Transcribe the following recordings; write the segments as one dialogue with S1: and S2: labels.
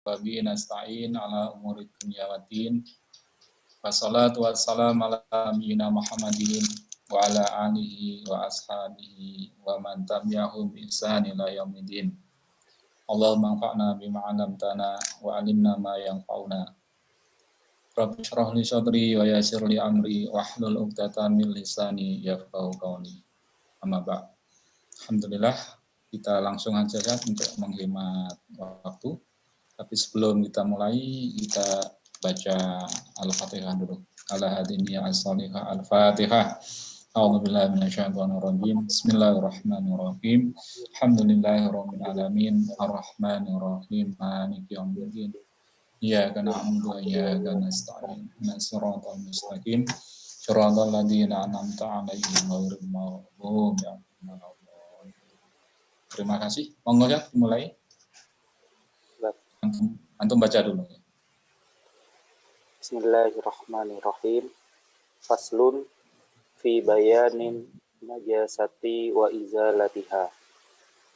S1: wa bihi nasta'in ala umuri dunya waddin. Wassalatu wassalamu ala nabiyyina Muhammadin wa ala alihi wa ashabihi wa man tabi'ahum bi ihsan ila yaumiddin. Allahumma anfa'na bima 'allamtana wa 'allimna ma yanfa'una. Rabbi shrah li sadri wa yassir li amri wahlul 'uqdatam min lisani yafqahu qawli. Amma ba'd. Alhamdulillah, kita langsung aja ya untuk menghemat waktu. Tapi sebelum kita mulai, kita baca Al-Fatihah dulu. Ala hadiniya as-salihah Al-Fatihah. A'udzubillahi minasyaitonirrajim. Bismillahirrahmanirrahim. Alhamdulillahirabbil alamin. Arrahmanirrahim. Maliki yaumiddin. Iyyaka na'budu wa iyyaka nasta'in. Ihdinas siratal mustaqim. Shiratal ladzina an'amta 'alaihim ghairil maghdubi 'alaihim waladdallin. Terima kasih. Monggo ya dimulai. Antum baca dulu.
S2: Bismillahirrahmanirrahim. Faslun fi bayanin najasati wa izalatiha.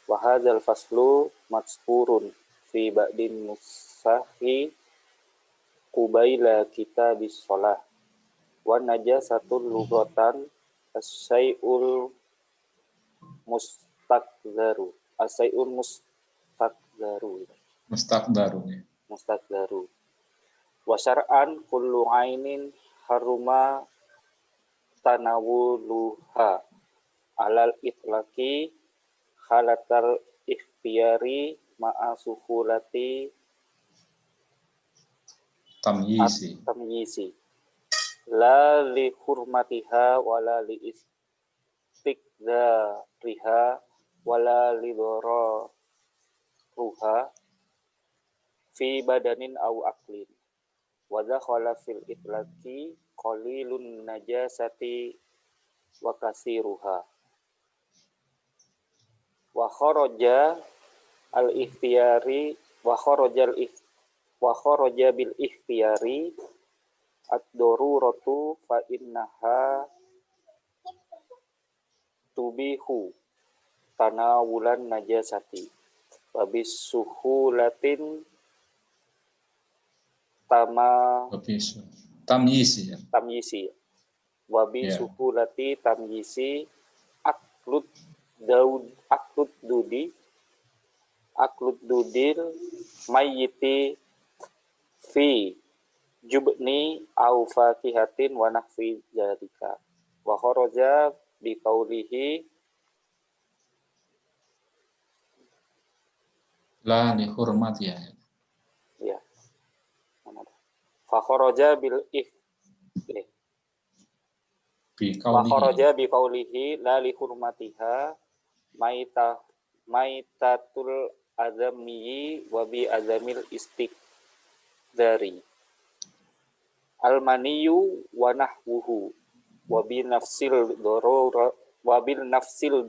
S2: Wa hadzal faslu mazkurun fi ba'din nusahi qubaila kitabis shalah. Wa najasatul lughatan as-syai'ul mustaqdaru. As-syai'ul mustaqdaru. Mustaqdaru. Wa syar'an kullu ainin haruma tanawuluha alal itlaqi khalatal ikhtiyari ma'a suhulati tamyisi la li hurmatiha wala li istiqdariha wala li dararuha fi badanin au aklin wa dakhala fil itlaqi qalilun najasati wa kasiruha wa kharaja al ikhtiyari wa kharaja bil ikhtiyari ad-daruratu fa innaha tubihu tanawulan najasati wa bis suhulatin tamyisi wabi suhulati tamyisi aklud dudil mayyiti fi jubni au fakihatin wa nahfi dzalika wa kharaja bi qaulihi
S1: la li hurmatiha.
S2: Ya. Fa kharaja bil bi qaulihi la li hurmatiha maitatul azami wa bi azamil istiqdari almaniyu wa nahwuhu wa bi nafsil dorori wa bi nafyil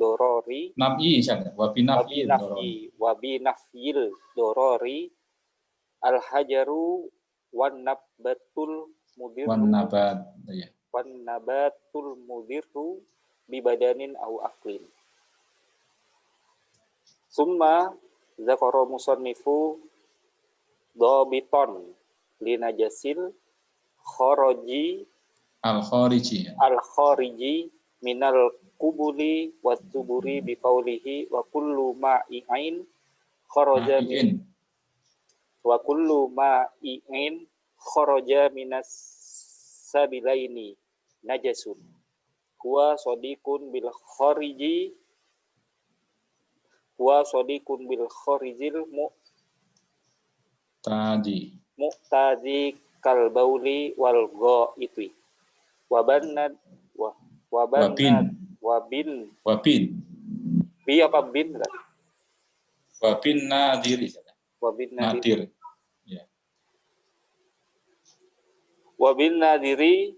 S2: dorori al hajaru wan nabatul mudirru bi badanin au aklin. Summa zakara musannifu dhabiton li najasil al-khariji minal qubuli wat tuburi bi qawlihi wa kullu ma'i'in kharaja min wa kullu ma'i'in kharaja minas sabilaini najasun huwa sadiqun bil kharijil mu'tadi kal bauli wal ghaiti wa bin bi apa bin kan
S1: Wa bin nadiri. Ya.
S2: Wa bin nadiri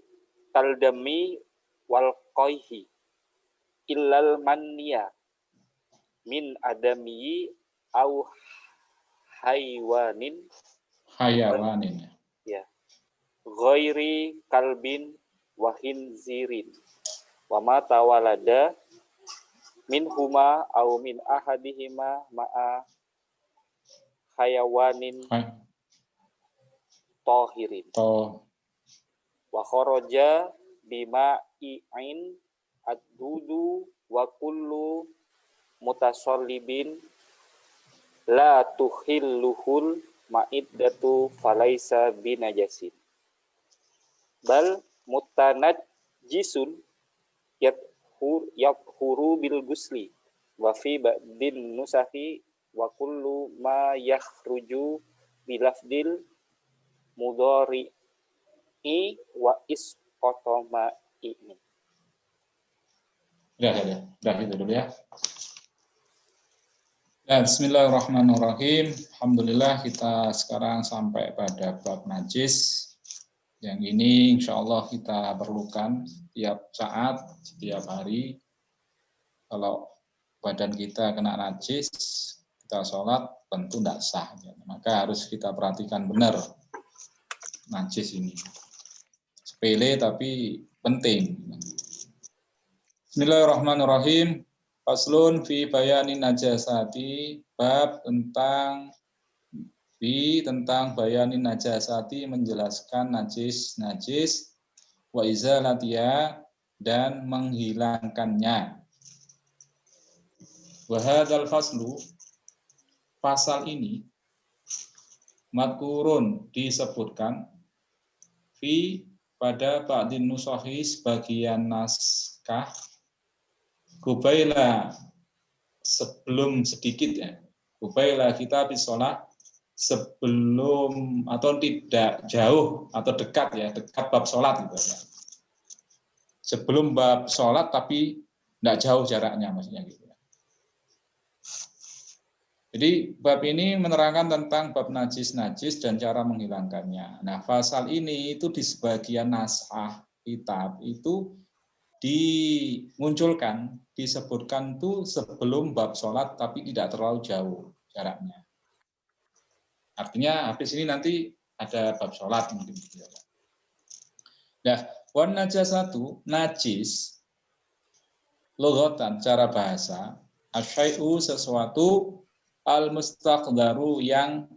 S2: kal dami wal qaihi illal manniya min adami au hayawanin ya ghairi kalbin wa hinzirin wa ma tawalada min huma au min ahadihima ma'a hayawanin tahirin. Wa kharaja bima'i'in ad-dudu wa kullu mutasallibin la tuhilluhul ma'iddatu falaisa binajasin. Bal mutanajjisun yakhuru bil gusli wa fi ba'din nusahi wa kullu ma yakhruju bilafdil mudhari'i wa isqatama ini.
S1: Udah itu dulu ya. Ya, bismillahirrahmanirrahim. Alhamdulillah kita sekarang sampai pada bab najis. Yang ini insya Allah kita perlukan setiap saat, setiap hari. Kalau badan kita kena najis, kita sholat tentu tidak sah. Maka harus kita perhatikan benar najis ini. Sepele tapi penting. Bismillahirrahmanirrahim. Faslun fi bayani najasati, bab tentang bayani najasati, menjelaskan najis wa izalatiha, dan menghilangkannya. Wa hadzal faslu, pasal ini madkurun disebutkan pada ba'din nusahi, sebagian naskah, Kubaila sebelum sedikit ya. Kubaila kita sholat, sebelum atau tidak jauh atau dekat ya, dekat bab sholat gitu ya. Sebelum bab sholat tapi tidak jauh jaraknya, maksudnya gitu ya. Jadi bab ini menerangkan tentang bab najis dan cara menghilangkannya. Nah, pasal ini itu di sebagian naskah kitab itu dimunculkan, disebutkan tuh sebelum bab sholat tapi tidak terlalu jauh jaraknya. Artinya habis ini nanti ada bab sholat mungkin. Nah, wan najasatu, najis, logotan cara bahasa, asyai'u sesuatu, al-mustaqdaru yang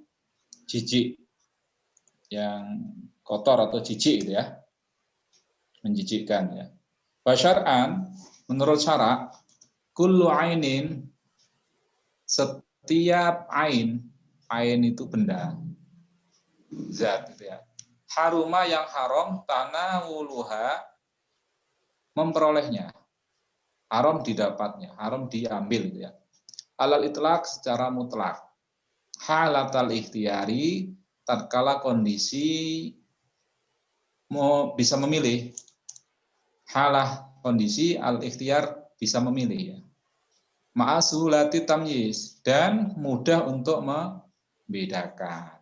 S1: jijik, yang kotor atau jijik gitu ya, menjijikkan ya. Basyar'an, menurut syarak, kullu ainin, setiap ain itu benda, zat gitu ya. Haruma yang haram, tanawuluha, memperolehnya, haram didapatnya, haram diambil gitu ya. Alal itlaq, secara mutlak. Halatal ikhtiyari, tatkala kondisi mau bisa memilih. Halah kondisi al-ikhtiyar bisa memilih ya. Ma'asulati tamyiz, dan mudah untuk membedakan.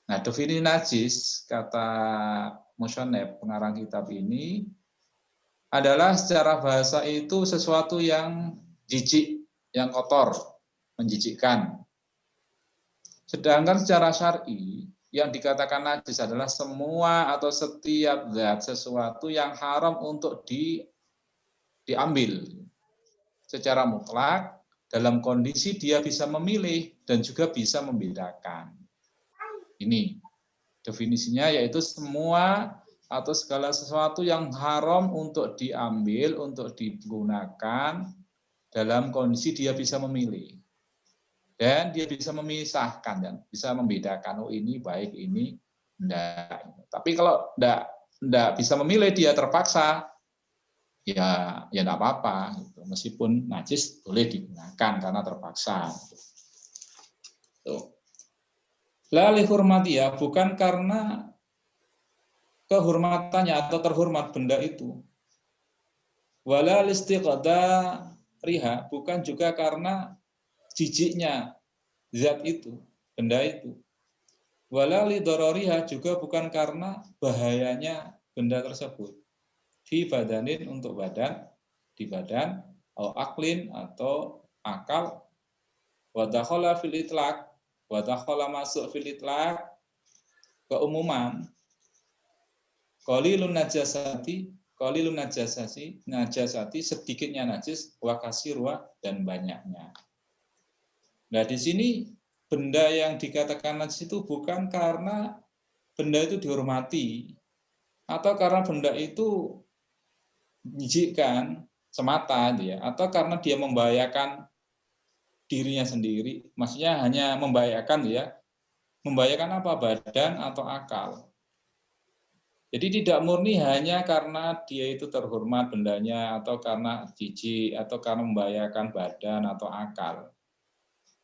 S1: Nah, definisi najis kata Musannaf pengarang kitab ini adalah secara bahasa itu sesuatu yang jijik, yang kotor, menjijikkan. Sedangkan secara syar'i yang dikatakan najis adalah semua atau setiap zat, sesuatu yang haram untuk diambil secara mutlak dalam kondisi dia bisa memilih dan juga bisa membedakan. Ini definisinya, yaitu semua atau segala sesuatu yang haram untuk diambil, untuk digunakan dalam kondisi dia bisa memilih. Dan dia bisa memisahkan dan bisa membedakan, oh ini baik, ini enggak. Tapi kalau enggak bisa memilih, dia terpaksa, ya enggak apa-apa gitu. Meskipun najis boleh digunakan karena terpaksa. Tuh. La li hurmatiya, bukan karena kehormatannya atau terhormat benda itu. Wala listiqada riha, bukan juga karena jijiknya zat itu, benda itu. Wala li darariha, juga bukan karena bahayanya benda tersebut. Fi badanin, untuk badan, di badan, atau aklin, atau akal. Wa dakhala fil itlaq, wa dakhala masuk fil itlaq, keumuman. Qalilun najasati, sedikitnya najis, wa kasirwa, dan banyaknya. Nah, di sini benda yang dikatakan najis itu bukan karena benda itu dihormati atau karena benda itu menjijikkan semata dia, atau karena dia membahayakan dirinya sendiri, maksudnya hanya membahayakan ya, membahayakan apa, badan atau akal. Jadi tidak murni hanya karena dia itu terhormat bendanya, atau karena jijik, atau karena membahayakan badan atau akal.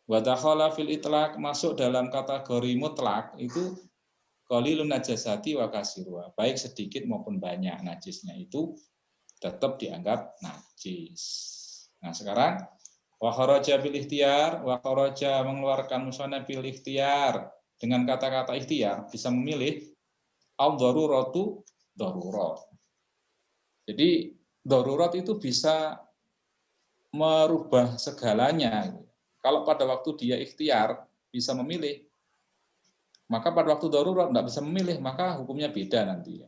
S1: Wa dakhala fil itlaq, masuk dalam kategori mutlak itu qalilun najasati wa kasiruha, baik sedikit maupun banyak najisnya itu tetap dianggap najis. Nah sekarang wa kharaja bil ikhtiyar, wa kharaja mengeluarkan musannaf bil ikhtiyar, dengan kata-kata ikhtiar bisa memilih al-daruratu darurat. Jadi darurat itu bisa merubah segalanya. Kalau pada waktu dia ikhtiar bisa memilih, maka pada waktu darurat tidak bisa memilih, maka hukumnya beda nanti.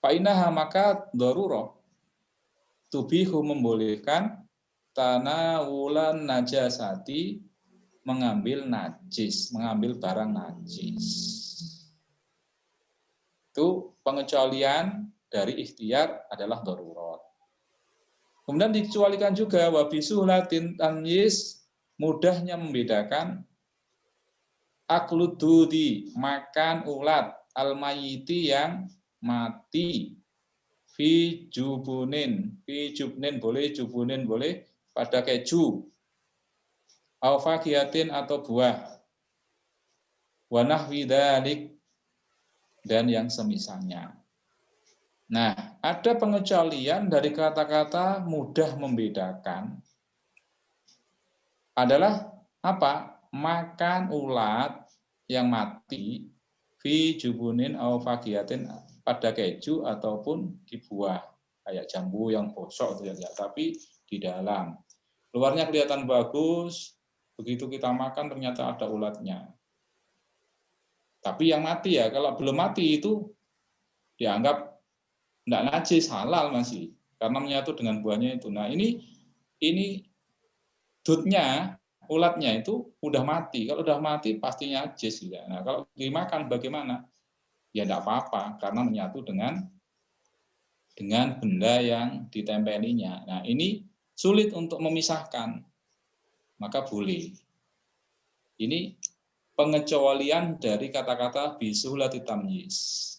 S1: Fa'inaha, maka darurat tubihu membolehkan tanawulan najasati, mengambil najis, mengambil barang najis. Itu pengecualian dari ikhtiar adalah darurat. Kemudian dikecualikan juga wabisuhlatin tamyiz, mudahnya membedakan aklududi, makan ulat, almayiti yang mati, fi jubnin boleh, jubunin boleh, pada keju, au fakihatin atau buah, wa nahwi dzalik, dan yang semisalnya. Nah, ada pengecualian dari kata-kata mudah membedakan adalah apa? Makan ulat yang mati fi jubunin au fakihatin, pada keju ataupun di buah kayak jambu yang bosok itu ya, tapi di dalam. Luarnya kelihatan bagus, begitu kita makan ternyata ada ulatnya. Tapi yang mati ya, kalau belum mati itu dianggap tidak najis, halal masih, karena menyatu dengan buahnya itu. Nah ini dutnya, ulatnya itu udah mati. Kalau udah mati pasti najis ya. Nah kalau dimakan bagaimana? Ya tidak apa-apa, karena menyatu dengan benda yang ditempelinya. Nah ini sulit untuk memisahkan, maka boleh. Ini pengecualian dari kata-kata bisuhlati tamyiz.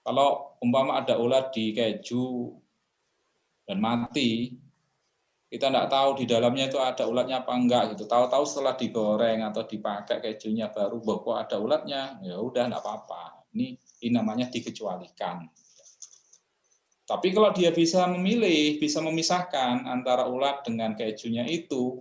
S1: Kalau umpama ada ulat di keju dan mati, kita tidak tahu di dalamnya itu ada ulatnya apa enggak gitu. Tahu-tahu setelah digoreng atau dipakai kejunya baru kok ada ulatnya, ya udah tidak apa-apa. Ini namanya dikecualikan. Tapi kalau dia bisa memilih, bisa memisahkan antara ulat dengan kejunya itu,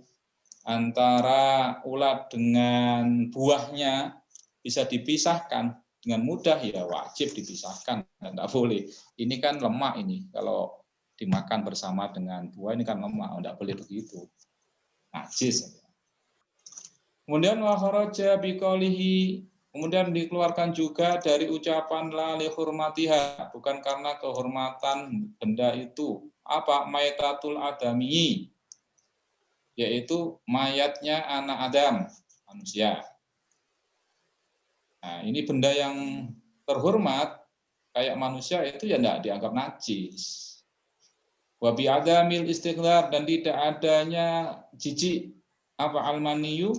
S1: antara ulat dengan buahnya bisa dipisahkan dengan mudah, ya wajib dipisahkan, tidak boleh. Ini kan lemak ini, kalau dimakan bersama dengan buah ini kan lemak, tidak boleh begitu. Najis. Kemudian wa kharaja biqaulihi, kemudian dikeluarkan juga dari ucapan la li hurmatiha, bukan karena kehormatan benda itu. Apa? Maitatul adami, yaitu mayatnya anak Adam, manusia. Nah, ini benda yang terhormat kayak manusia itu ya tidak dianggap najis. Wa bi adamil istighlar, dan tidak adanya jijik, apa almaniyu,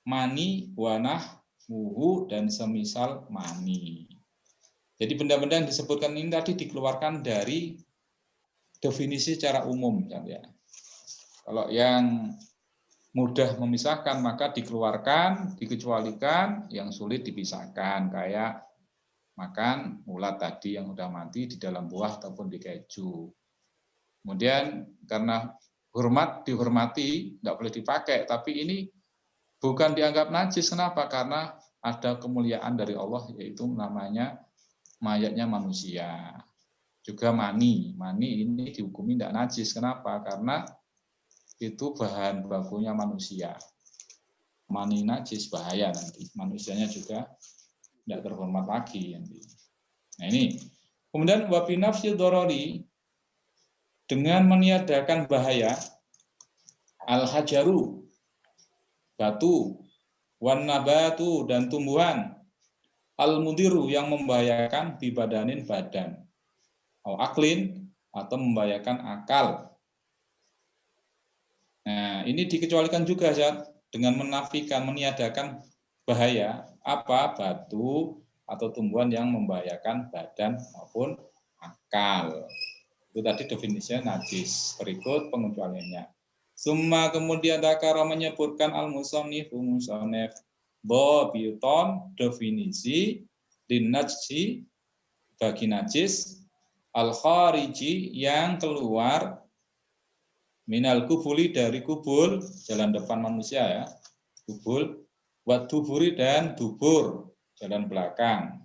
S1: mani, wanah, wuhu, dan semisal mani. Jadi benda-benda yang disebutkan ini tadi dikeluarkan dari definisi secara umum. Ya. Kalau yang mudah memisahkan maka dikeluarkan, dikecualikan, yang sulit dipisahkan, kayak makan ulat tadi yang udah mati di dalam buah ataupun di keju. Kemudian karena dihormati, nggak boleh dipakai, tapi ini bukan dianggap najis. Kenapa? Karena ada kemuliaan dari Allah, yaitu namanya mayatnya manusia. Juga mani ini dihukumi tidak najis. Kenapa? Karena itu bahan bakunya manusia. Mani najis bahaya nanti. Manusianya juga tidak terhormat lagi nanti. Nah ini. Kemudian wa bi nafsi dorori, dengan meniadakan bahaya, al-hajaru, batu, wan nabatu dan tumbuhan, al mudiru yang membahayakan bi badanin badan, atau aklin atau membahayakan akal. Nah, ini dikecualikan juga ya dengan menafikan, meniadakan bahaya apa batu atau tumbuhan yang membahayakan badan maupun akal. Itu tadi definisinya najis. Berikut pengecualiannya. Summa kemudian dakara menyebutkan al-musannifu musannif dhabiton definisi linajsi bagi najis al-khariji yang keluar minal kubuli dari kubul jalan depan manusia ya, kubul, wat duburi dan dubur jalan belakang,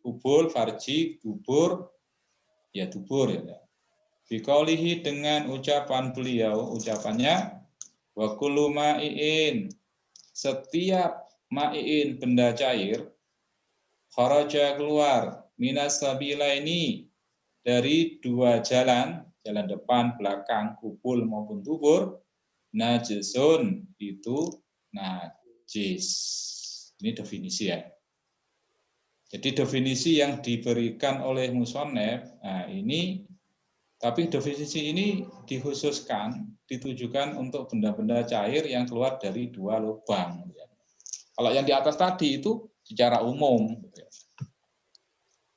S1: kubul farji dubur ya dubur ya. Bikaulihi dengan ucapan beliau, ucapannya wa kullu ma'iin, setiap ma'iin benda cair, kharaja keluar minas sabilaini dari dua jalan, jalan depan, belakang, kubul maupun dubur, najisun itu najis. Ini definisi ya. Jadi definisi yang diberikan oleh musannif, nah ini, tapi definisi ini dikhususkan, ditujukan untuk benda-benda cair yang keluar dari dua lubang. Kalau yang di atas tadi itu secara umum.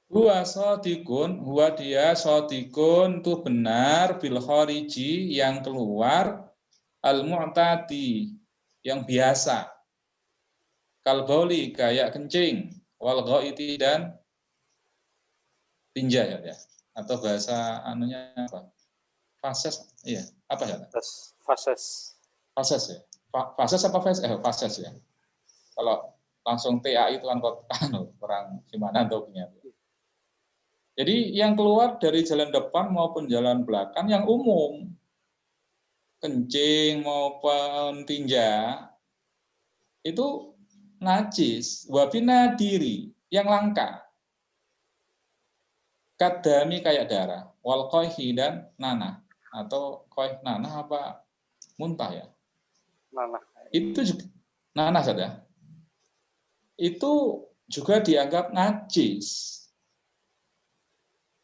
S1: Huwa shadiqun, huwa dia shadiqun itu benar bil khariji yang keluar al mu'tadi yang biasa. Kal bauli kayak kencing, wal ghaiti dan tinja ya. Atau bahasa anunya apa? Fases, iya, apa ya?
S2: Fases.
S1: Fases ya. Fases apa fases? Fases ya. Kalau langsung TA itu kan kurang gimana untuknya. Jadi yang keluar dari jalan depan maupun jalan belakang yang umum, kencing maupun tinja, itu najis. Wabina diri, yang langka. Kadami kayak darah, wal koihi dan nanah. Atau koih nanah apa muntah ya?
S2: Nanah.
S1: Itu juga, nanah saja. Itu juga dianggap najis.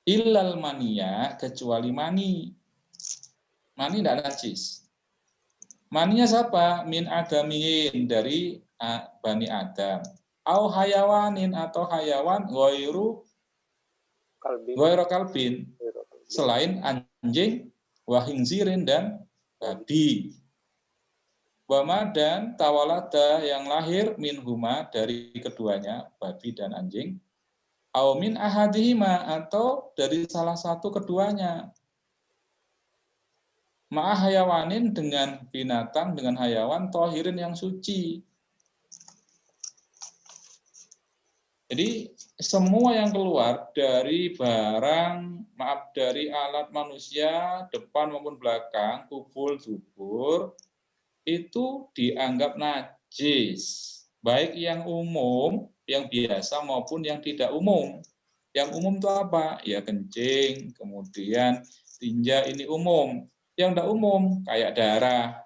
S1: Illal mania, kecuali mani. Mani tidak najis. Maninya siapa? Min adamiin, dari Bani Adam. Au hayawanin, atau hayawan ghairu kalbin, selain anjing, wahinzirin dan babi. Wama dan tawalada yang lahir minhuma dari keduanya, babi dan anjing. Au min ahadihima, atau dari salah satu keduanya. Ma'a hayawanin, dengan binatang, dengan hayawan tohirin yang suci. Jadi semua yang keluar dari barang, dari alat manusia, depan maupun belakang, kubul, dubur, itu dianggap najis. Baik yang umum, yang biasa maupun yang tidak umum. Yang umum itu apa? Ya kencing, kemudian tinja, ini umum. Yang tidak umum, kayak darah.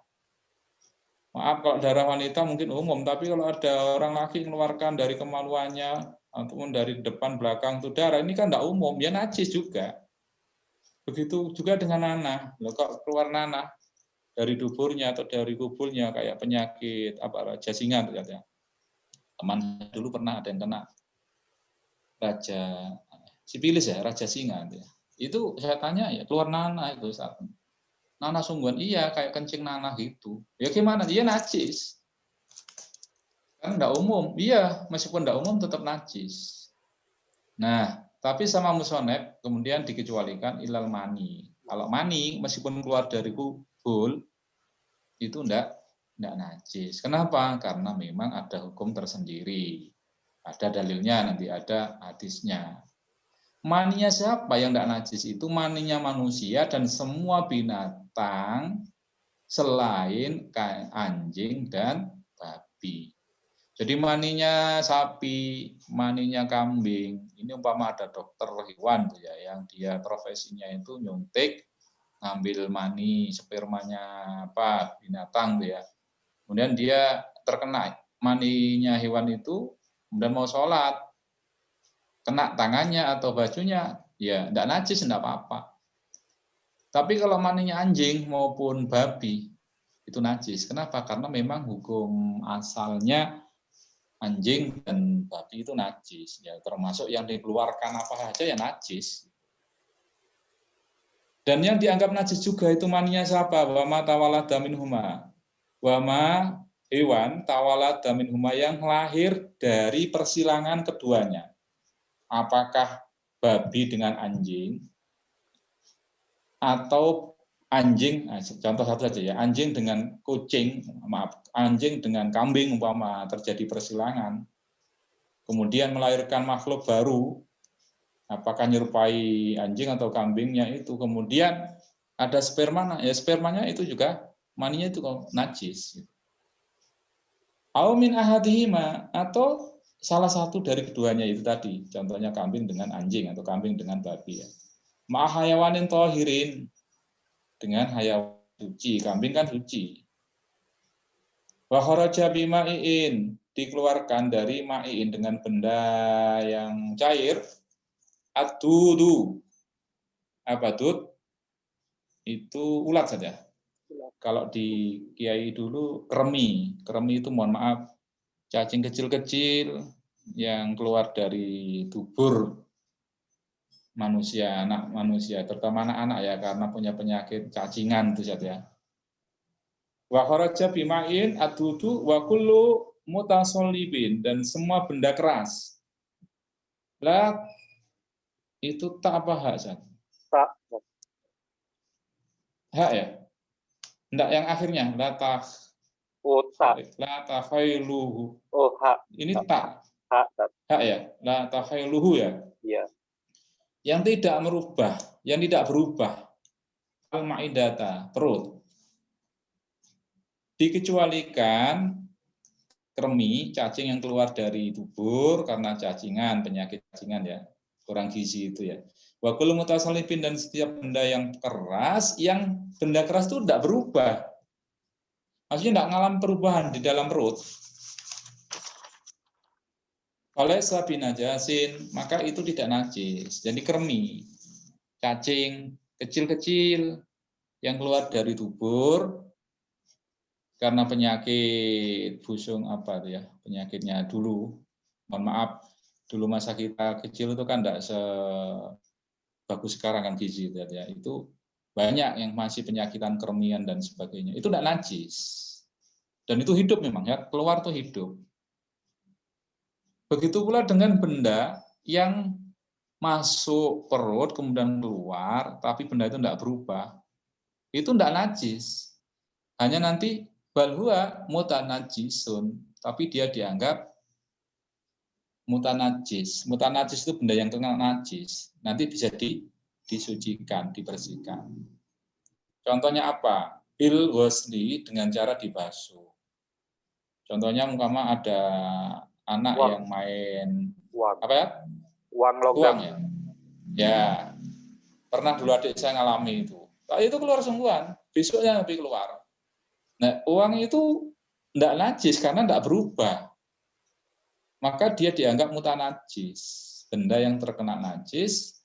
S1: Maaf kalau darah wanita mungkin umum, tapi kalau ada orang laki mengeluarkan dari kemaluannya, ataupun dari depan belakang itu darah, ini kan tidak umum, ya najis juga. Begitu juga dengan nanah. Loh, kok keluar nanah dari duburnya atau dari kubulnya kayak penyakit apa raja singa ternyata. Teman dulu pernah ada yang kena raja sipilis ya, raja singa itu saya tanya ya keluar nanah itu saat nanah sungguhan, iya kayak kencing nanah gitu. Ya gimana? Dia najis. Kan enggak umum. Iya, meskipun enggak umum tetap najis. Nah, tapi sama musonep kemudian dikecualikan ilal mani. Kalau mani meskipun keluar dari kubul itu enggak najis. Kenapa? Karena memang ada hukum tersendiri. Ada dalilnya, nanti ada hadisnya. Maninya siapa yang tidak najis? Itu maninya manusia dan semua binatang selain anjing dan babi. Jadi maninya sapi, maninya kambing, ini umpama ada dokter hewan tuh ya, yang dia profesinya itu nyuntik, ngambil mani, spermanya apa binatang tuh ya. Kemudian dia terkena maninya hewan itu kemudian mau sholat, kena tangannya atau bajunya, ya tidak najis, tidak apa-apa. Tapi kalau maninya anjing maupun babi, itu najis. Kenapa? Karena memang hukum asalnya anjing dan babi itu najis. Ya, termasuk yang dikeluarkan apa saja ya najis. Dan yang dianggap najis juga itu maninya siapa? Wama tawalada minhuma. Wama hewan tawalada minhuma yang lahir dari persilangan keduanya. Apakah babi dengan anjing atau anjing, contoh satu saja ya, anjing dengan kucing, maaf, anjing dengan kambing umpama terjadi persilangan, kemudian melahirkan makhluk baru, apakah nyerupai anjing atau kambingnya itu, kemudian ada sperma, ya spermanya itu juga maninya itu najis. Au min ahadihima, atau salah satu dari keduanya itu tadi, contohnya kambing dengan anjing atau kambing dengan babi ya. Ma'ahayawanin tohirin, dengan hayawan suci, kambing kan suci. Wa kharaja bimai'in, dikeluarkan dari ma'i'in dengan benda yang cair. Ad-dudu, apa dud? Itu ulat saja. Kalau di kiai dulu kremi. Kremi itu mohon maaf cacing kecil-kecil yang keluar dari dubur manusia, anak manusia, terutama anak-anak ya, karena punya penyakit cacingan itu saja. Wa kharaja bima'in ad-dudu wa kullu mutasolibin, dan semua benda keras. Lah itu tak apa hak saja.
S2: Tak.
S1: Hak ya? Enggak yang akhirnya
S2: Oh, tak.
S1: la takhailuhu.
S2: Oh, hak.
S1: Ini tak.
S2: Hak.
S1: Hak ya? La takhailuhu ya?
S2: Iya.
S1: Yang tidak merubah, yang tidak berubah. Al-ma'idata, perut. Dikecualikan kremi, cacing yang keluar dari dubur karena cacingan, penyakit cacingan ya, kurang gizi itu ya. Wa kullu mutasalibin, dan setiap benda yang keras, yang benda keras itu tidak berubah. Maksudnya tidak mengalami perubahan di dalam perut. Oleh sabi najasin, maka itu tidak najis. Jadi kremi, cacing kecil-kecil yang keluar dari dubur karena penyakit busung apa itu ya, penyakitnya dulu. Mohon maaf, dulu masa kita kecil itu kan tidak sebagus sekarang kan gizi ya. Itu banyak yang masih penyakitan kremian dan sebagainya. Itu tidak najis. Dan itu hidup memang ya, keluar tuh hidup. Begitu pula dengan benda yang masuk perut kemudian keluar, tapi benda itu tidak berubah. Itu tidak najis. Hanya nanti balhua mutanajisun, tapi dia dianggap mutanajis. Mutanajis itu benda yang kena najis. Nanti bisa disucikan, dibersihkan. Contohnya apa? Bil wasli, dengan cara dibasuh. Contohnya umpama ada anak yang main apa ya?
S2: Uang logam.
S1: Uang ya. Ya. Pernah dulu adik saya ngalami itu. Itu keluar sungguhan, besoknya lebih keluar. Nah, uang itu tidak najis karena tidak berubah. Maka dia dianggap mutanajis, benda yang terkena najis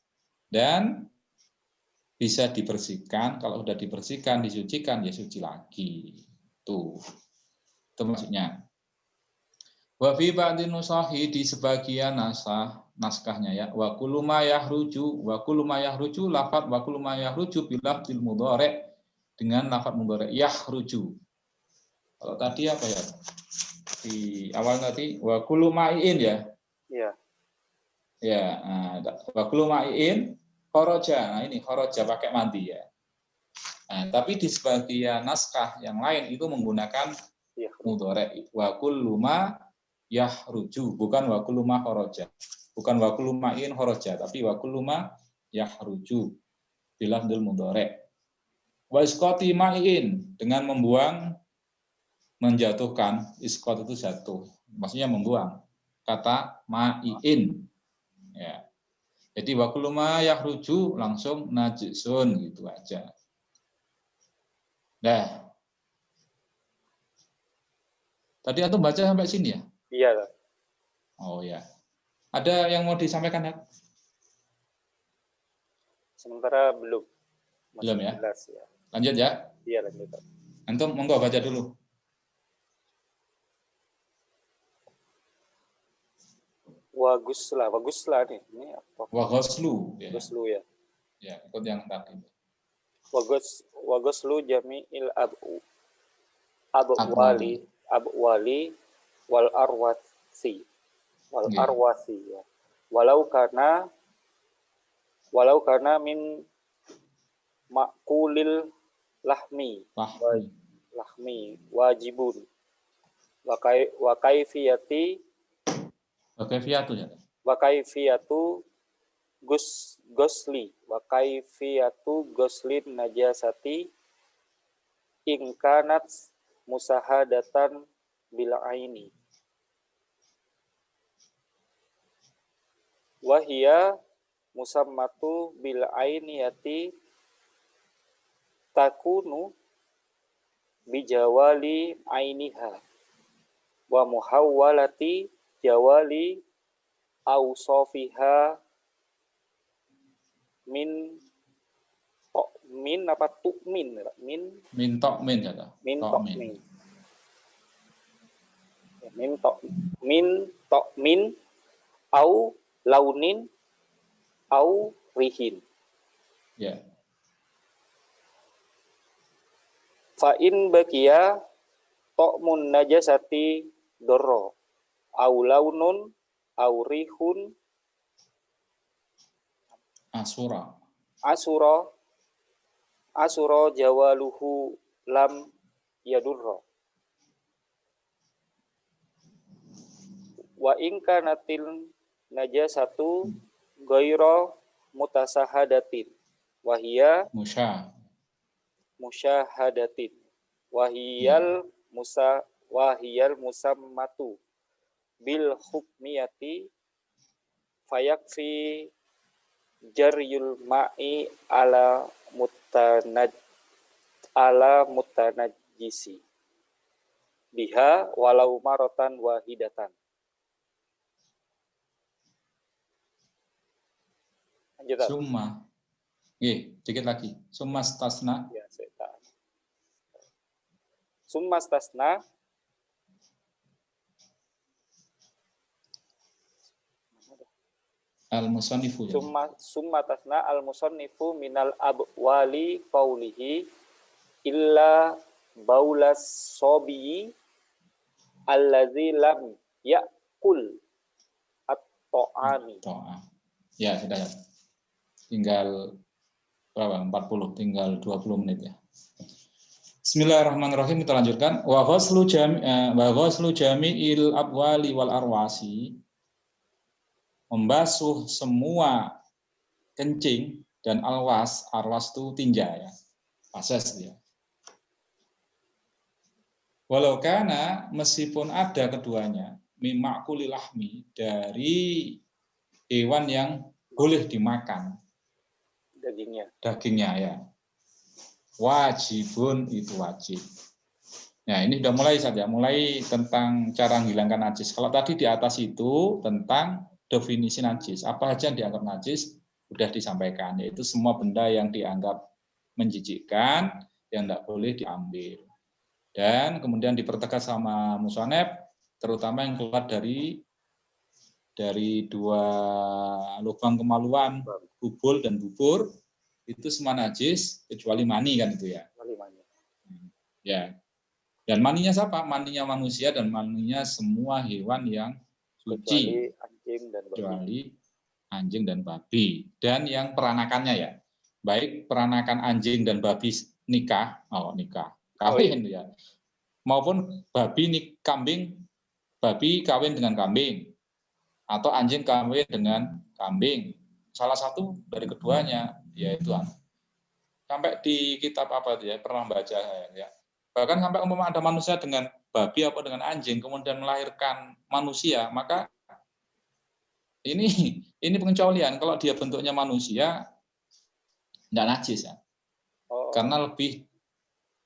S1: dan bisa dibersihkan. Kalau sudah dibersihkan, disucikan, ya suci lagi. Itu maksudnya. Wa fi ba'din nusahi, di sebagian naskahnya ya. Wa kullu ma yahruju, lafadz wa kullu ma yahruju bil lafdzil mudhari', dengan lafadz mudhari' yahruju. Kalau tadi apa ya? Di awal tadi wa kullu ma'in ya.
S2: Iya.
S1: Ya, wa kullu ma'in kharaja. Nah, ini kharaja pakai mandi ya. Nah, tapi di sebagian naskah yang lain itu menggunakan mudhari'. Wa kullu ma yahruju, bukan wa kullu ma kharaja. Bukan wa kullu ma'in kharaja, tapi wa kullu ma yahruju bilafdzil mudhari'. Wa isqati ma'in, dengan membuang, menjatuhkan. Isqat itu jatuh, maksudnya membuang. Kata ma'in. Ya. Jadi wa kullu ma yahruju langsung najisun gitu aja. Nah, Tadi antum baca sampai sini ya?
S2: Iya.
S1: Oh ya. Ada yang mau disampaikan ya?
S2: Sementara belum.
S1: Belum ya?
S2: Jelas, ya.
S1: Lanjut ya?
S2: Iya, lanjut.
S1: Antum monggo baca dulu.
S2: Wagusla nih. Ini apa?
S1: Waghoslu. Ya.
S2: Guslu ya.
S1: Ya, ikut yang tadi.
S2: Waguslu jami'il abwali wal arwasi ya. Walau karena min makulil lahmi wajibun wa kaifiyatu goslin najasati ingkanat musahadatan bil aini wahia musammatu bil ainiyati takunu bijawali ainiha wa muhawwalati jawali awsofiha min apa tu'min
S1: min tokmin ya toh.
S2: Min tokmin au launin au rihin.
S1: Ya.
S2: Fa in baqiya tokmun najasati dorro au launun au rihun asura jawaluhu lam yadurro wa in kanatil najasatu ghaira mutasahadatin wahia musyahadatin wahiyal musammatu bil hukmiyati fayakfi jaryul ma'i ala mutanajjisi biha walau marotan wahidatan. Lanjut.
S1: Summa. Dikit lagi. Summa stasna.
S2: Ya, Summa stasna
S1: al-musannifu.
S2: Summa tasna al-musannifu minal abwali qawlihi illa baulas sobi allazi lam ya'kul at-ta'ami.
S1: Ya, sudah. Tinggal berapa? 40, tinggal 20 menit ya. Bismillahirrahmanirrahim, kita lanjutkan. Wa ghuslu jami'il abwali wal arwasi, membasuh semua kencing dan arwas itu tinja ya, fases ya. Walau kana, meskipun ada keduanya, mimakuli lahmi, dari hewan yang boleh dimakan dagingnya ya, wajibun, itu wajib. Nah, ini sudah mulai saja, mulai tentang cara menghilangkan najis. Kalau tadi di atas itu tentang definisi najis, apa saja yang dianggap najis sudah disampaikan, yaitu semua benda yang dianggap menjijikkan, yang tidak boleh diambil. Dan kemudian dipertegas sama musonep, terutama yang keluar dari dua lubang kemaluan, bubul dan bubur, itu semua najis kecuali mani kan itu ya. Ya. Dan maninya siapa? Maninya manusia dan maninya semua hewan yang suci, kecuali anjing dan babi. Dan yang peranakannya ya, baik peranakan anjing dan babi nikah, kawin ya, maupun babi kawin dengan kambing, atau anjing kawin dengan kambing. Salah satu dari keduanya, yaitu sampai di kitab apa itu ya, pernah baca ya. Bahkan sampai umpama ada manusia dengan babi atau dengan anjing kemudian melahirkan manusia, maka ini pengecualian. Kalau dia bentuknya manusia, tidak najis ya. Karena lebih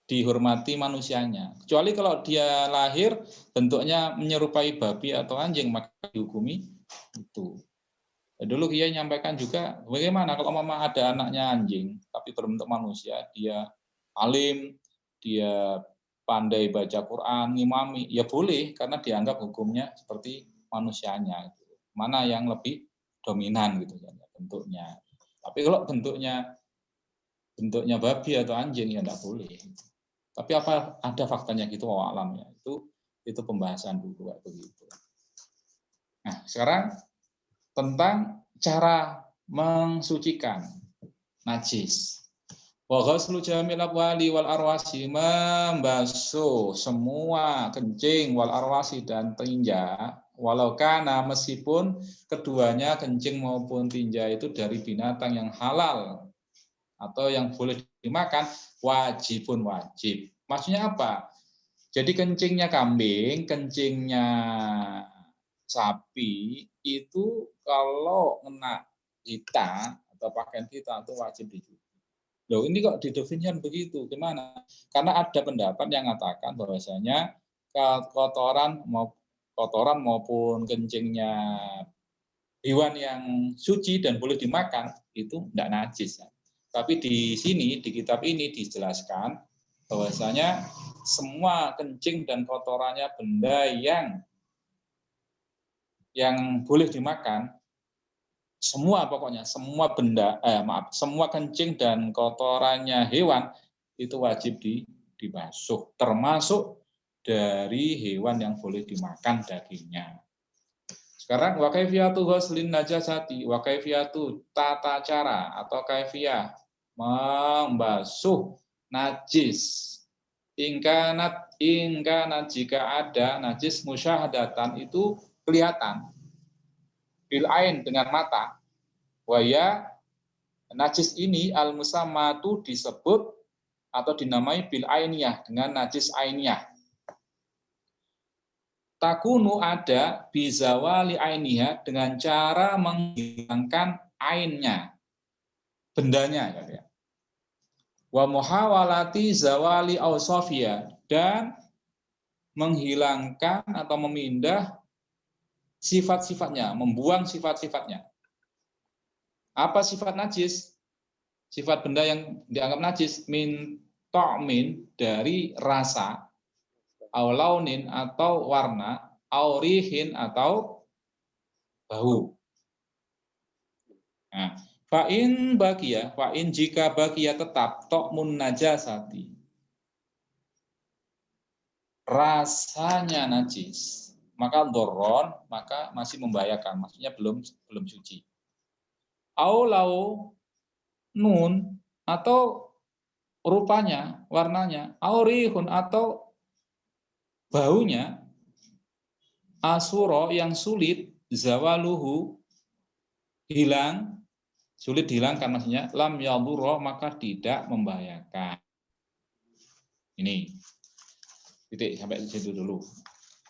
S1: dihormati manusianya. Kecuali kalau dia lahir bentuknya menyerupai babi atau anjing, maka dihukumi itu. Dulu Kiai nyampaikan juga, bagaimana kalau mama ada anaknya anjing, tapi berbentuk manusia, dia alim, dia pandai baca Quran, ngimami, ya boleh, karena dianggap hukumnya seperti manusianya. Mana yang lebih dominan gitu kan bentuknya. Tapi kalau bentuknya babi atau anjing ya enggak boleh. Tapi apa ada faktanya gitu alam ya. Itu pembahasan dulu kayak begitu. Nah, sekarang tentang cara mensucikan najis. Wa ghuslu jamil abwali wal arwasi, membasuh semua kencing wal arwasi dan tinja, walau kana meskipun keduanya kencing maupun tinja itu dari binatang yang halal atau yang boleh dimakan, wajibun wajib. Maksudnya apa? Jadi kencingnya kambing, kencingnya sapi itu kalau kena kita atau pakaian kita itu wajib dicuci. Loh, ini kok didefinisikan begitu? Gimana? Karena ada pendapat yang mengatakan bahwasanya kotoran maupun kencingnya hewan yang suci dan boleh dimakan itu tidak najis. Tapi di sini di kitab ini dijelaskan bahwasanya semua kencing dan kotorannya benda yang boleh dimakan, semua pokoknya semua benda semua kencing dan kotorannya hewan itu wajib dibasuh, termasuk dari hewan yang boleh dimakan dagingnya. Sekarang wa kaifiyatu ghuslin najasati, wa kaifiyatu tata cara atau kaifiyah membasuh najis. Ingkanat jika ada najis musyahadatan itu kelihatan bil ain dengan mata. Waya najis ini al musammatu disebut atau dinamai bil ainiyah dengan najis ainiyah. Takunu ada bizawali ainiha dengan cara menghilangkan ainnya, bendanya. Wa muhawalati zawali ausofia, dan menghilangkan atau memindah sifat-sifatnya, membuang sifat-sifatnya. Apa sifat najis? Sifat benda yang dianggap najis, min ta'min, dari rasa, au launin atau warna, au rihin atau bau. Nah, fa'in jika bagia tetap tokmun najasati, rasanya najis, maka doron, maka masih membahayakan, maksudnya belum suci. Au lau nun, atau rupanya, warnanya, au rihun, atau baunya, asuro, yang sulit, zawaluhu, hilang, sulit dihilangkan, maksudnya lam yadurra, maka tidak membahayakan. Ini titik sampai di situ dulu.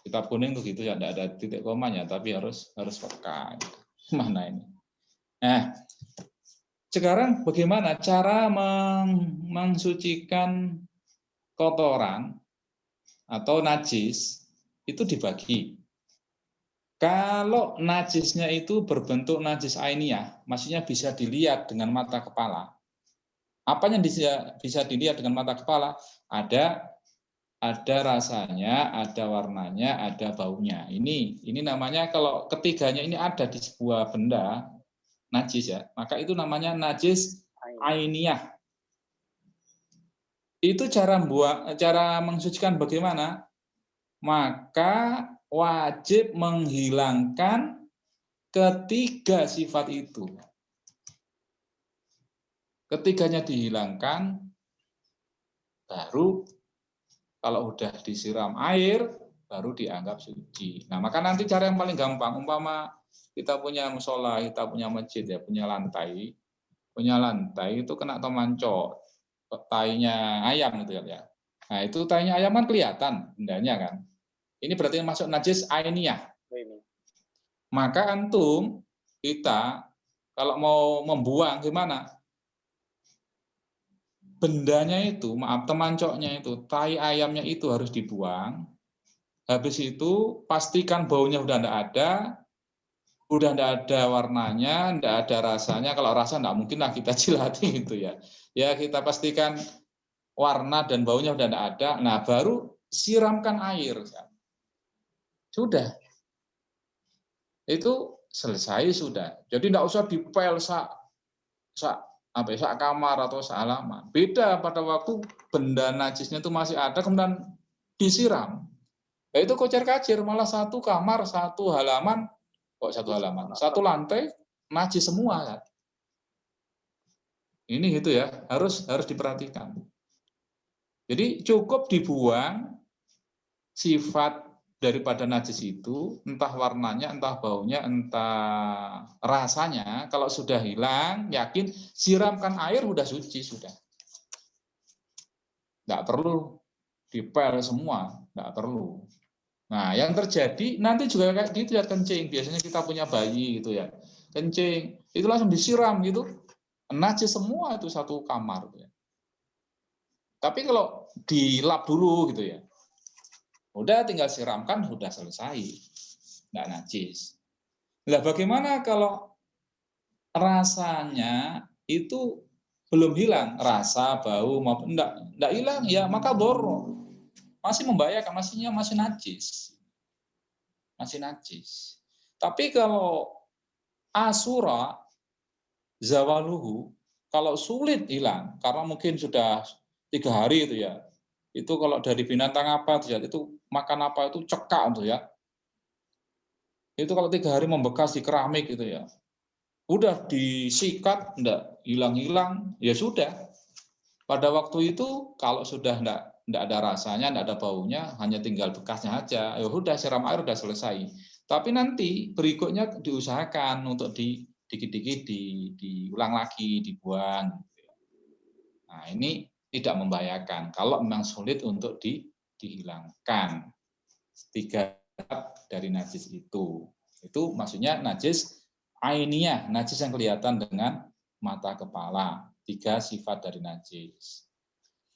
S1: Kitab kuning tuh gitu ya, tidak ada titik komanya, tapi harus peka. Mana ini? Nah, sekarang bagaimana cara mensucikan kotoran atau najis? Itu dibagi. Kalau najisnya itu berbentuk najis ainiyah, maksudnya bisa dilihat dengan mata kepala. Apa yang bisa dilihat dengan mata kepala? Ada rasanya, ada warnanya, ada baunya. Ini namanya, kalau ketiganya ini ada di sebuah benda najis ya, maka itu namanya najis ainiyah. Itu cara mensucikan bagaimana? Maka wajib menghilangkan ketiga sifat itu. Ketiganya dihilangkan, baru kalau udah disiram air, baru dianggap suci. Nah, maka nanti cara yang paling gampang, umpama kita punya musola, kita punya masjid ya, punya lantai itu kena tomanco, tainya ayam gitu ya. Nah, itu tainya ayam kan kelihatan bendanya kan. Ini berarti masuk najis ainiyah. Maka antum, kita kalau mau membuang gimana? bendanya itu, maaf, teman coknya itu, tai ayamnya itu harus dibuang. Habis itu pastikan baunya udah enggak ada, udah enggak ada warnanya, enggak ada rasanya. Kalau rasa enggak mungkin lah kita jilati gitu ya. Ya kita pastikan warna dan baunya udah enggak ada. Nah, baru siramkan air. Sudah. Itu selesai sudah. Jadi enggak usah dipel sak kamar atau sak halaman. Beda pada waktu benda najisnya itu masih ada kemudian disiram. Nah, itu kocar-kacir, malah satu kamar, satu halaman, satu lantai najis semua kan. Ini gitu ya, harus diperhatikan. Jadi cukup dibuang sifat daripada najis itu, entah warnanya, entah baunya, entah rasanya. Kalau sudah hilang, yakin siramkan air udah suci sudah. Nggak perlu dipel semua, nggak perlu. Nah, yang terjadi nanti juga kayak gitu ya, kencing. Biasanya kita punya bayi gitu ya, kencing, itu langsung disiram gitu, najis semua itu satu kamar. Gitu ya. Tapi kalau dilap dulu gitu ya, udah tinggal siramkan, udah selesai, nggak najis. Nah, bagaimana kalau rasanya itu belum hilang, rasa, bau maupun enggak hilang ya, maka doro. Masih membahayakan, masih najis. Masih najis. Tapi kalau asura zawaluhu, kalau sulit hilang karena mungkin sudah 3 hari itu ya. Itu kalau dari binatang apa itu makan apa itu cekak itu ya. Itu kalau 3 hari membekas di keramik gitu ya. Udah disikat enggak hilang-hilang, ya sudah. Pada waktu itu kalau sudah enggak ada rasanya, enggak ada baunya, hanya tinggal bekasnya aja. Ya udah siram air udah selesai. Tapi nanti berikutnya diusahakan untuk dikit-dikit diulang lagi, dibuang. Nah, ini tidak membahayakan kalau memang sulit untuk dihilangkan. 3 dari najis itu. Itu maksudnya najis ainiyah, najis yang kelihatan dengan mata kepala. 3 sifat dari najis.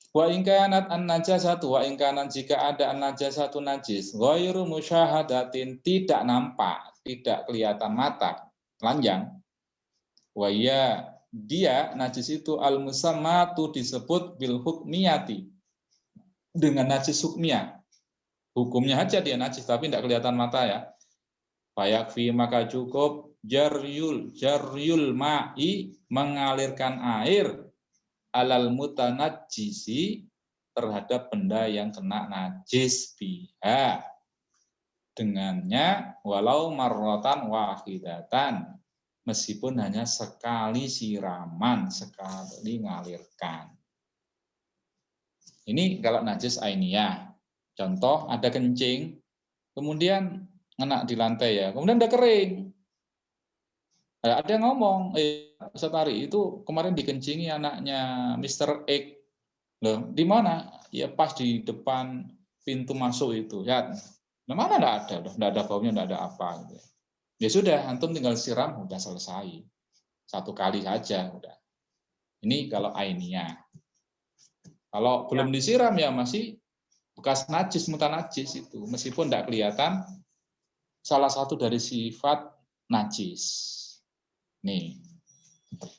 S1: Wa in kanat an-najasatu, wa in kanat jika ada an-najasatu najis, ghairu musyahadatin, tidak nampak, tidak kelihatan mata, telanjang. Wa ya, dia najis itu al-musammatu disebut bil hukmiyati, dengan najis hukmiyah. Hukumnya aja dia najis tapi tidak kelihatan mata ya. Fayakfi, maka cukup jaryul ma'i, mengalirkan air alal mutanajjisi, terhadap benda yang kena najis biha, dengannya, walau marrotan wahidatan, meskipun hanya sekali siraman, sekali ngalirkan. Ini kalau najis ainiyah. Contoh ada kencing, kemudian ngena di lantai ya, kemudian udah kering. Ada yang ngomong, Ustaz Ari itu kemarin dikencingi anaknya Mr. X. Loh, di mana? Ya pas di depan pintu masuk itu. Ya, mana enggak ada baunya, enggak ada apa gitu. Ya sudah, antum tinggal siram udah selesai. 1 kali saja udah. Ini kalau ainiyah. Kalau belum disiram ya masih bekas najis, mutanajis itu, meskipun enggak kelihatan, salah satu dari sifat najis. Nih.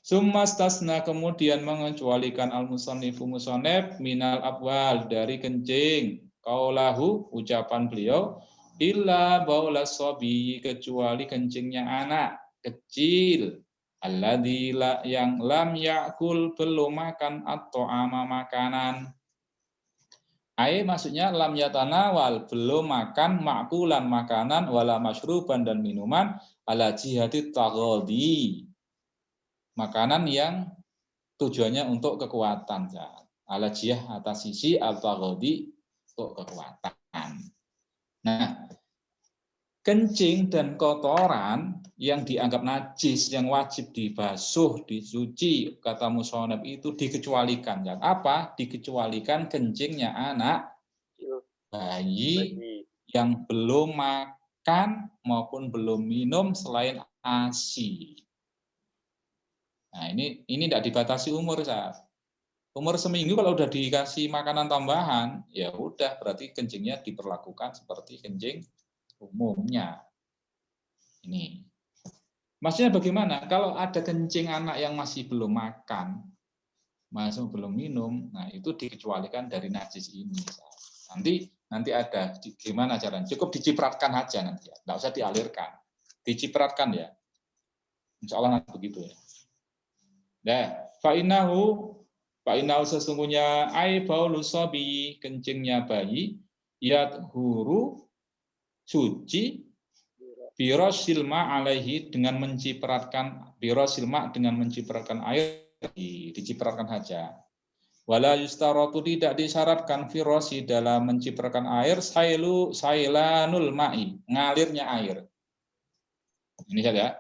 S1: Summastasna, kemudian mengecualikan al-musannifu musannif minal abwal, dari kencing, qaulahu, ucapan beliau, illa baula sobi, kecuali kencingnya anak kecil, alladzi yang lam yakul, belum makan, atau ama makanan. Maksudnya lam yatanawal, belum makan, makulan makanan, wala masyruban dan minuman, ala jihati taghadi, makanan yang tujuannya untuk kekuatan. Ala jihah, atas sisi, al-taghadi, untuk kekuatan. Nah, kencing dan kotoran yang dianggap najis, yang wajib dibasuh, disuci, kata musonab itu dikecualikan. Yang apa? Dikecualikan kencingnya anak bayi yang belum makan maupun belum minum selain ASI. Nah, ini tidak dibatasi umur, Sah. Umur seminggu kalau udah dikasih makanan tambahan, ya udah berarti kencingnya diperlakukan seperti kencing umumnya. Ini. Maksudnya bagaimana? Kalau ada kencing anak yang masih belum makan, masih belum minum, nah itu dikecualikan dari najis ini. Nanti ada gimana caranya? Cukup dicipratkan aja nanti, nggak usah dialirkan, dicipratkan ya. Insya Allah nanti begitu ya. Nah, fa'inahu sesungguhnya baulu sobi kencingnya bayi huru suci birosilma alaihi dengan mencipratkan air dicipratkan saja. Wala yustaratu tidak disyaratkan firosi dalam mencipratkan air sailanul ma'i ngalirnya air. Ini saja.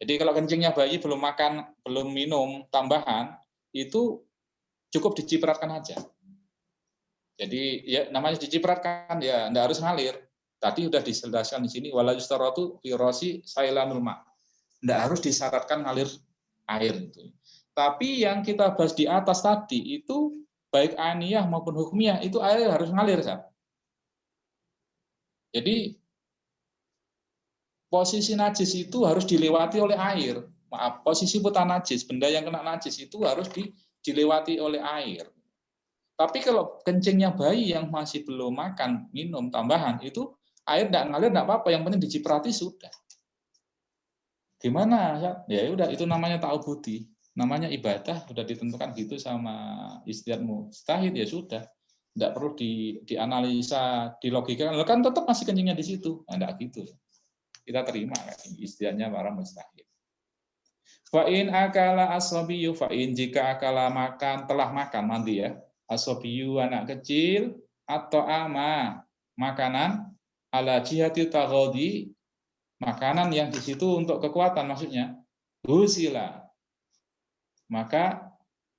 S1: Jadi kalau kencingnya bayi belum makan, belum minum tambahan, itu cukup dicipratkan aja. Jadi ya namanya dicipratkan ya, enggak harus ngalir. Tadi sudah dijelaskan di sini wala yustaratu firosi sailanul ma'. Enggak harus disyaratkan ngalir air itu. Tapi yang kita bahas di atas tadi itu baik ainiyah maupun hukmiyah itu air harus ngalir, Sah. Jadi posisi najis itu harus dilewati oleh air. Maaf, posisi putar najis, benda yang kena najis itu harus dilewati oleh air. Tapi kalau kencingnya bayi yang masih belum makan, minum tambahan, itu air tidak ngalir, tidak apa-apa. Yang penting diciprati sudah. Gimana? Ya udah, itu namanya ta'ubudi. Namanya ibadah, sudah ditentukan gitu sama istiadat mustahid, ya sudah. Tidak perlu dianalisa, dilogikakan. Kan tetap masih kencingnya di situ. Nah, tidak gitu. Kita terima istiadatnya para mustahid. Fa'in akala asobiyu, fa'in jika akala makan, telah makan, mandi ya. Asobiyu anak kecil, atau makanan, ala jihati taghodi, makanan yang di situ untuk kekuatan maksudnya, husila, maka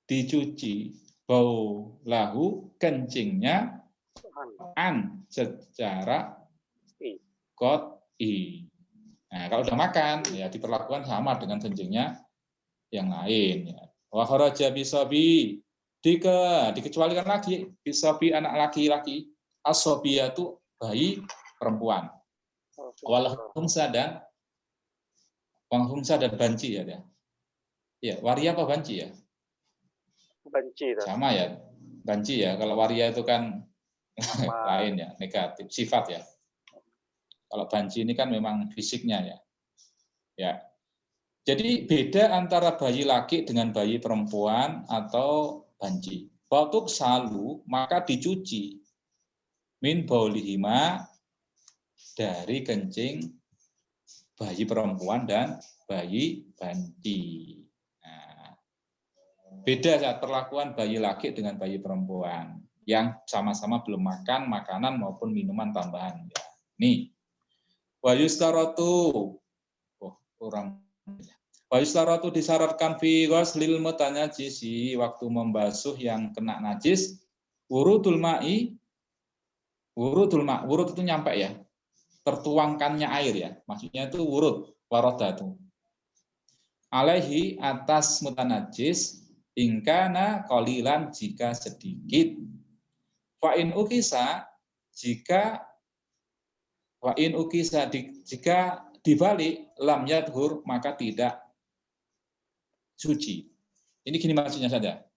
S1: dicuci bau lahu kencingnya secara qat'i. Nah, kalau udah makan ya diperlakukan sama dengan kencingnya yang lain ya. Wa kharaja bisabi dikecualikan lagi bisabi anak laki-laki, asobiyatu bayi perempuan. Wal khumsa dan banci ya. Ya, waria apa banci ya?
S2: Banci.
S1: Sama ya, banci ya. Kalau waria itu kan lain ya, negatif, sifat ya. Kalau banci ini kan memang fisiknya ya. Ya. Jadi beda antara bayi laki dengan bayi perempuan atau banci. Waktu salu maka dicuci min baulihima dari kencing bayi perempuan dan bayi banci. Beda saat perlakuan bayi laki dengan bayi perempuan yang sama-sama belum makan makanan maupun minuman tambahan. Ya. Nih, wayustaratu, wayustaratu disyaratkan fi ghuslil mutanajjisi waktu membasuh yang kena najis, wurudul ma'i, wurud itu nyampe ya, tertuangkannya air ya, maksudnya itu wurud, warodatu. Alaihi atas mutanajjis, ingkana qalilan jika sedikit. Fa'in ukisa jika dibalik lam yadhur maka tidak suci. Ini gini maksudnya saja.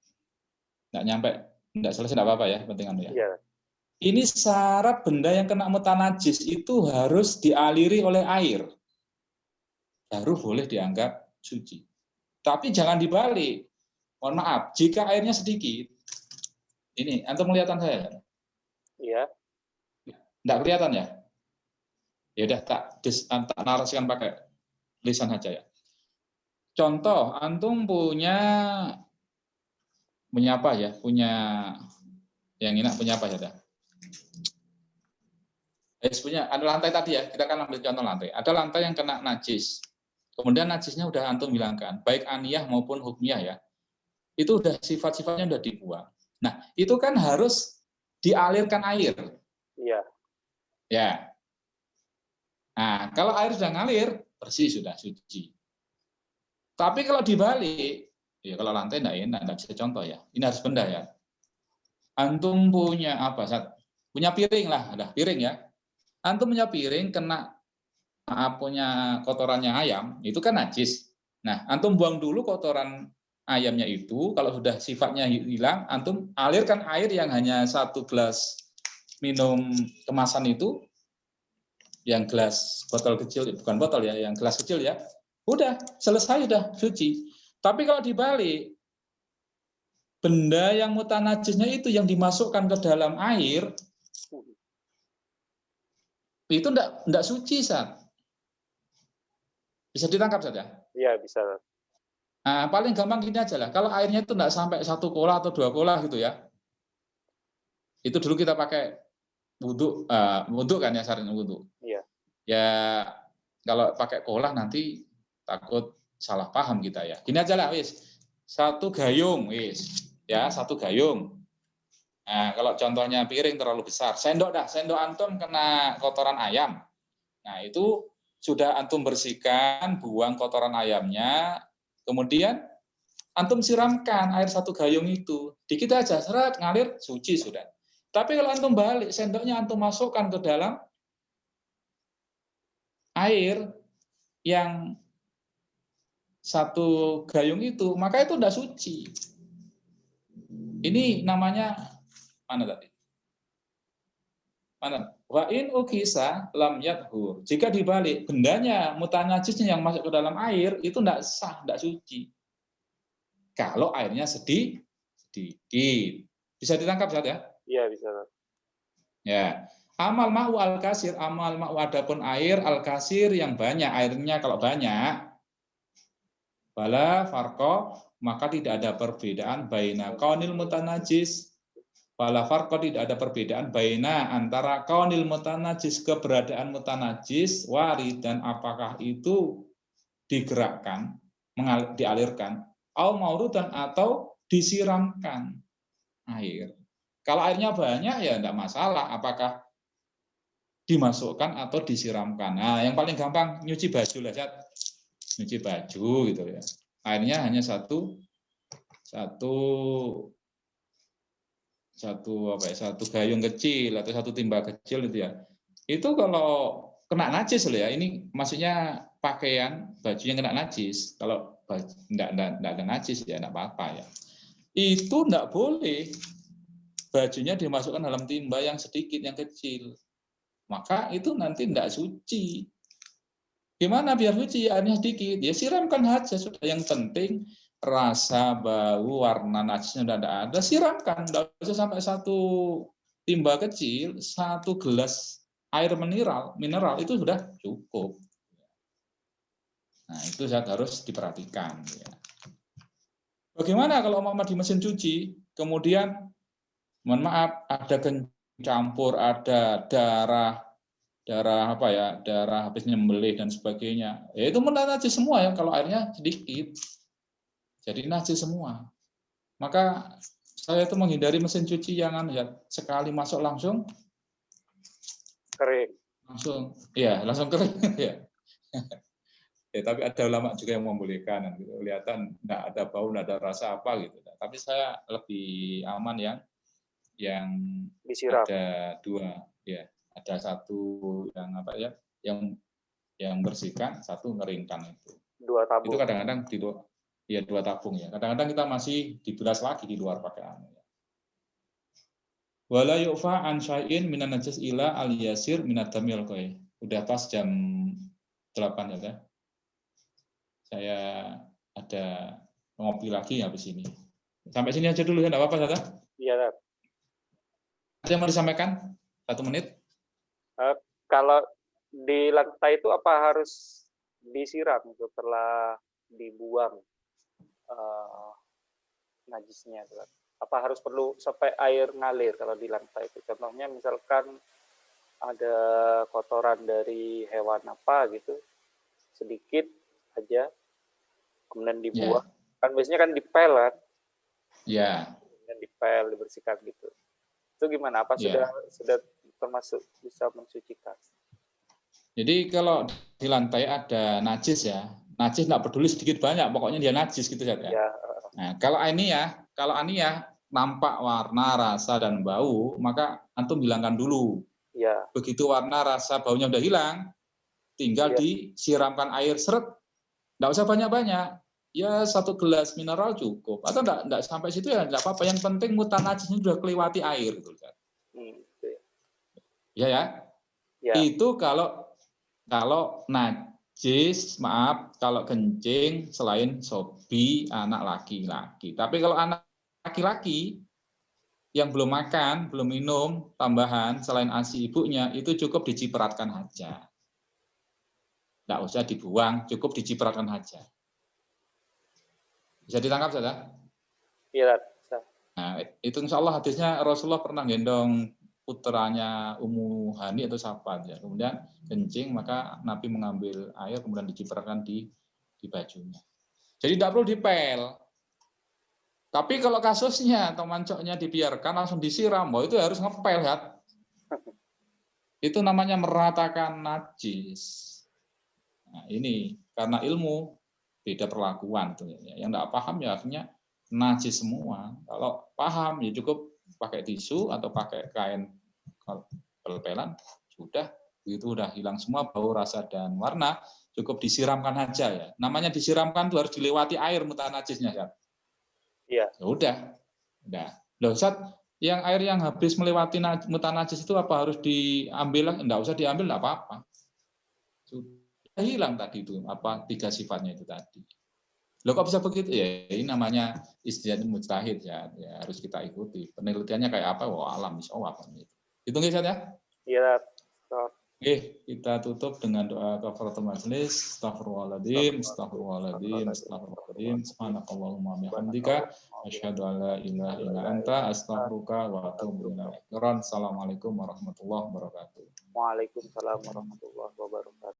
S1: Enggak nyampe, enggak selesai enggak apa-apa ya, penting ya. Iya. Ini syarat benda yang kena mutanajis itu harus dialiri oleh air. Baru boleh dianggap suci. Tapi jangan dibalik. Mohon maaf, jika airnya sedikit, ini, antum kelihatan saya? Iya. Enggak kelihatan ya? Ya udah tak narasikan pakai lisan saja ya. Contoh, antum punya apa ya? Punya yang enak punya apa ya? Punya ada lantai tadi ya. Kita kan ambil contoh lantai. Ada lantai yang kena najis. Kemudian najisnya udah antum hilangkan, baik aniyah maupun hukmiyah ya. Itu udah sifat-sifatnya udah dibuang. Nah, itu kan harus dialirkan air. Iya. Ya. Nah, kalau air sudah ngalir, bersih sudah suci. Tapi kalau dibalik, Ya kalau lantai enggak bisa contoh ya. Ini harus benda ya. Antum punya apa? Punya piring lah, ada piring ya. Antum punya piring kena punya kotorannya ayam, itu kan najis. Nah, antum buang dulu kotoran ayamnya itu, kalau sudah sifatnya hilang, antum alirkan air yang hanya 1 gelas minum kemasan itu, yang gelas botol kecil, bukan botol ya, yang gelas kecil ya, udah selesai, udah suci. Tapi kalau dibalik, benda yang mutanajisnya itu yang dimasukkan ke dalam air, itu enggak suci, Sat. Bisa ditangkap saja.
S2: Iya, bisa.
S1: Nah, paling gampang gini aja lah. Kalau airnya itu enggak sampai 1 kolah atau 2 kolah gitu ya. Itu dulu kita pakai wudhu kan ya, syaratnya wudhu.
S2: Iya.
S1: Ya kalau pakai kolah nanti takut salah paham kita ya. Gini aja lah, wis. 1 gayung, wis. Ya, 1 gayung. Nah, kalau contohnya piring terlalu besar, sendok antum kena kotoran ayam. Nah, itu sudah antum bersihkan, buang kotoran ayamnya, kemudian antum siramkan air 1 gayung itu. Dikit aja, seret, ngalir, suci sudah. Tapi kalau antum balik, sendoknya antum masukkan ke dalam air yang 1 gayung itu, maka itu tidak suci. Ini namanya, mana tadi? Mana? Wa in ukisa lam yadhur. Jika dibalik, bendanya mutanajisnya yang masuk ke dalam air itu tidak sah, tidak suci. Kalau airnya sedikit. Bisa ditangkap saja?
S2: Iya, bisa.
S1: Ya. Amal ma'u al-kasir, amal ma'u adapun air al-kasir yang banyak, airnya kalau banyak, bala farqa, maka tidak ada perbedaan baina kaunil mutanajis. Bala farqa, tidak ada perbedaan baina antara kaunil mutanajis, keberadaan mutanajis, warid, dan apakah itu digerakkan, dialirkan, au maurudan, atau disiramkan air. Kalau airnya banyak ya tidak masalah apakah dimasukkan atau disiramkan. Nah, yang paling gampang nyuci baju lah, Zat. Nyuci baju gitu ya. Airnya hanya satu gayung kecil atau 1 timba kecil itu ya. Itu kalau kena najis loh ya. Ini maksudnya pakaian baju yang kena najis. Kalau enggak ada najis ya enggak apa-apa ya. Itu enggak boleh bajunya dimasukkan dalam timba yang sedikit, yang kecil. Maka itu nanti tidak suci. Gimana biar suci? Airnya sedikit. Ya siramkan aja sudah. Yang penting rasa, bau, warna najisnya sudah ada. Siramkan. Tidak usah sampai 1 timba kecil, 1 gelas air mineral itu sudah cukup. Nah itu harus diperhatikan. Bagaimana kalau umpama di mesin cuci, kemudian mohon maaf ada campur, ada darah habis nyembelih dan sebagainya. Ya itu najis semua ya kalau airnya sedikit. Jadi najis semua. Maka saya itu menghindari mesin cuci yang sekali masuk langsung
S2: kering.
S1: Langsung kering ya. Ya, tapi ada ulama juga yang membolehkan gitu. Kelihatan enggak ada bau, enggak ada rasa apa gitu. Tapi saya lebih aman yang
S2: Disiram.
S1: ada 2 ya. Ada 1 yang bersihkan, 1 ngeringkan itu.
S2: 2 tabung.
S1: Itu kadang-kadang 2 tabung ya. Kadang-kadang kita masih dibilas lagi di luar pakaian. Wala yu'fa an syai'in minan najis ila al yasir minad damil qai. Udah pas jam 8 ya. Saya ada ngopi lagi habis ini. Sampai sini aja dulu ya, enggak apa-apa, Tata?
S2: Iya,
S1: Ada yang mau disampaikan? 1 menit.
S2: Kalau di lantai itu apa harus disiram setelah dibuang najisnya? Apa harus perlu sampai air ngalir kalau di lantai itu? Contohnya misalkan ada kotoran dari hewan apa gitu, sedikit aja, kemudian dibuang. Kan biasanya kan dipel kan?
S1: Ya.
S2: Kemudian dipel, dibersihkan gitu. Itu gimana? Apa sudah termasuk bisa mensucikan?
S1: Jadi kalau di lantai ada najis ya, Najis nggak peduli sedikit banyak, pokoknya dia najis gitu ya.
S2: Ya.
S1: Nah, kalau aniyah nampak warna, rasa dan bau, maka antum hilangkan dulu.
S2: Ya.
S1: Begitu warna, rasa, baunya udah hilang, tinggal
S2: Ya.
S1: disiramkan air seret. Nggak usah banyak-banyak. Ya 1 gelas mineral cukup. Atau nggak sampai situ ya nggak apa-apa. Yang penting mutan najisnya sudah kelewati air. Gitu. Ya ya.
S2: Ya.
S1: Itu kalau najis, maaf, kalau kencing selain sobi anak laki-laki. Tapi kalau anak laki-laki yang belum makan, belum minum, tambahan selain ASI ibunya, itu cukup dicipratkan aja. Nggak usah dibuang, cukup dicipratkan aja. Bisa ditangkap, saudara?
S2: Iya.
S1: Nah, itu insya Allah hadisnya Rasulullah pernah gendong putranya Ummu Hani atau siapa ya. Kemudian kencing, maka Nabi mengambil air kemudian dicipratkan di bajunya. Jadi tidak perlu dipel. Tapi kalau kasusnya atau mancoknya dibiarkan langsung disiram, itu harus ngepel ya. Itu namanya meratakan najis. Nah, ini karena ilmu beda perlakuan tuh. Yang tidak paham ya akhirnya najis semua. Kalau paham ya cukup pakai tisu atau pakai kain pel-pelan, sudah itu udah hilang semua bau, rasa dan warna, cukup disiramkan aja ya. Namanya disiramkan tuh harus dilewati air mutan najisnya ya.
S2: Iya.
S1: Ya udah. Loh, Ustaz, yang air yang habis melewati mutan najis itu apa harus diambil? Enggak usah diambil, enggak apa-apa. Sudah hilang tadi itu apa 3 sifatnya itu tadi. Loh kok bisa begitu ya? Ini namanya ijtihad mujtahid ya, harus kita ikuti. Penelitiannya kayak apa? Wah, alam bisawab gitu. Itu nggih, Ustaz ya?
S2: Iya.
S1: Oke, kita tutup dengan doa kafaratul majelis. Astagfirullahaladzim, astagfirullahaladzim, astagfirullahaladzim. Subhanakallahumma bihamdika asyhadu an la ilaha illa anta astaghfiruka wa atubu ilaik. Assalamualaikum warahmatullahi wabarakatuh.
S2: Waalaikumsalam warahmatullahi wabarakatuh.